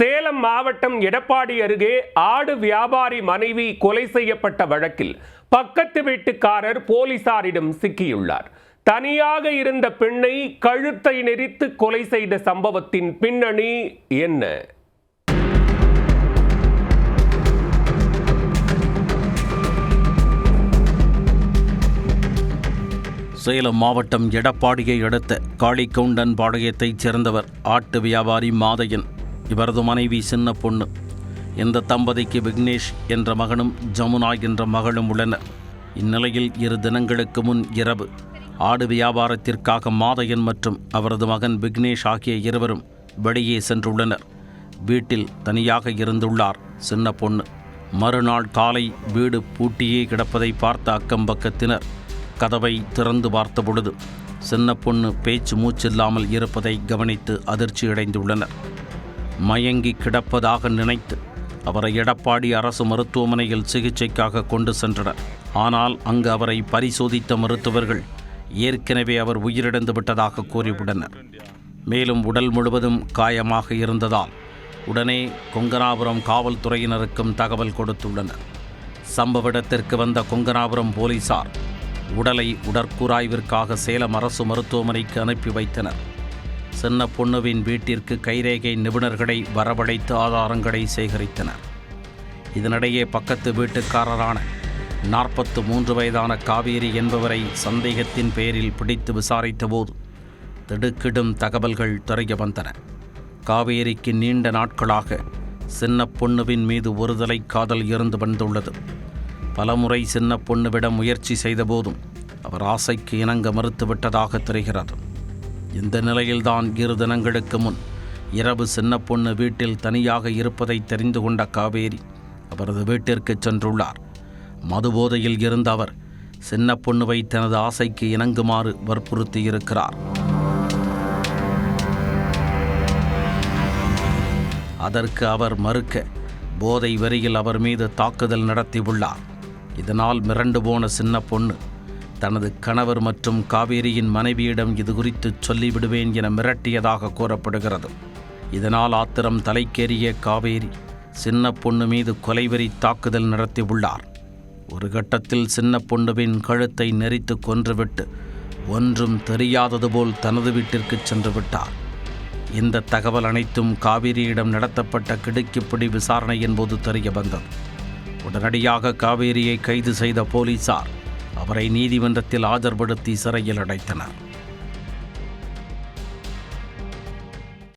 சேலம் மாவட்டம் எடப்பாடி அருகே ஆடு வியாபாரி மனைவி கொலை செய்யப்பட்ட வழக்கில் பக்கத்து வீட்டுக்காரர் போலீசாரிடம் சிக்கியுள்ளார். தனியாக இருந்த பெண்ணை கழுத்தை நெரித்து கொலை செய்த சம்பவத்தின் பின்னணி என்ன? சேலம் மாவட்டம் எடப்பாடியை அடுத்த காளிகவுண்டன் பாளையத்தைச் சேர்ந்தவர் ஆட்டு வியாபாரி மாதையன். இவரது மனைவி சின்ன பொண்ணு. இந்த தம்பதிக்கு விக்னேஷ் என்ற மகனும் ஜமுனா என்ற மகளும் உள்ளனர். இந்நிலையில் 2 தினங்களுக்கு முன் இரவு ஆடு வியாபாரத்திற்காக மாதையன் மற்றும் அவரது மகன் விக்னேஷ் ஆகிய இருவரும் வெளியே சென்றுள்ளனர். வீட்டில் தனியாக இருந்துள்ளார் சின்ன பொண்ணு. மறுநாள் காலை வீடு பூட்டியே கிடப்பதை பார்த்த அக்கம்பக்கத்தினர் கதவை திறந்து பார்த்த பொழுது சின்ன பொண்ணு பேச்சு மூச்சில்லாமல் இருப்பதை கவனித்து அதிர்ச்சியடைந்துள்ளனர். மயங்கி கிடப்பதாக நினைத்து அவரை எடப்பாடி அரசு மருத்துவமனையில் சிகிச்சைக்காக கொண்டு சென்றனர். ஆனால் அங்கு அவரை பரிசோதித்த மருத்துவர்கள் ஏற்கனவே அவர் உயிரிழந்து விட்டதாக கூறியுள்ளனர். மேலும் உடல் முழுவதும் காயமாக இருந்ததால் உடனே கொங்கனாபுரம் காவல்துறையினருக்கும் தகவல் கொடுத்துள்ளனர். சம்பவ இடத்திற்கு வந்த கொங்கனாபுரம் போலீசார் உடலை உடற்கூராய்விற்காக சேலம் அரசு மருத்துவமனைக்கு அனுப்பி வைத்தனர். சின்ன பொண்ணுவின் வீட்டிற்கு கைரேகை நிபுணர்களை வரவழைத்து ஆதாரங்களை சேகரித்தனர். இதனிடையே பக்கத்து வீட்டுக்காரரான 43 வயதான காவேரி என்பவரை சந்தேகத்தின் பேரில் பிடித்து விசாரித்த போது திடுக்கிடும் தகவல்கள் தெரிய வந்தன. காவேரிக்கு நீண்ட நாட்களாக சின்ன பொண்ணுவின் மீது ஒருதலை காதல் இருந்து வந்துள்ளது. பலமுறை சின்ன பொண்ணுவிடம் முயற்சி செய்த போதும் அவர் ஆசைக்கு இணங்க மறுத்துவிட்டதாக தெரிகிறது. இந்த நிலையில்தான் 2 தினங்களுக்கு முன் இரவு சின்ன பொண்ணு வீட்டில் தனியாக இருப்பதை தெரிந்து கொண்ட காவேரி அவரது வீட்டிற்கு சென்றுள்ளார். மதுபோதையில் இருந்த அவர் சின்ன பொண்ணுவை தனது ஆசைக்கு இணங்குமாறு வற்புறுத்தியிருக்கிறார். அதற்கு அவர் மறுக்க போதை வெறியில் அவர் மீது தாக்குதல் நடத்தியுள்ளார். இதனால் மிரண்டு போன சின்ன பொண்ணு தனது கணவர் மற்றும் காவேரியின் மனைவியிடம் இது குறித்து சொல்லிவிடுவேன் என மிரட்டியதாக கூறப்படுகிறது. இதனால் ஆத்திரம் தலைக்கேறிய காவேரி சின்ன பொண்ணு மீது கொலைவெறி தாக்குதல் நடத்தியுள்ளார். ஒரு கட்டத்தில் சின்ன பொண்ணுவின் கழுத்தை நெரித்து கொன்றுவிட்டு ஒன்றும் தெரியாதது போல் தனது வீட்டிற்கு சென்று விட்டார். இந்த தகவல் அனைத்தும் காவேரியிடம் நடத்தப்பட்ட கிடுக்கிப்பிடி விசாரணையின் போது தெரிய வந்தது. உடனடியாக காவேரியை கைது செய்த போலீசார் அவரை நீதிமன்றத்தில் ஆஜர்படுத்தி சிறையில் அடைத்தனர்.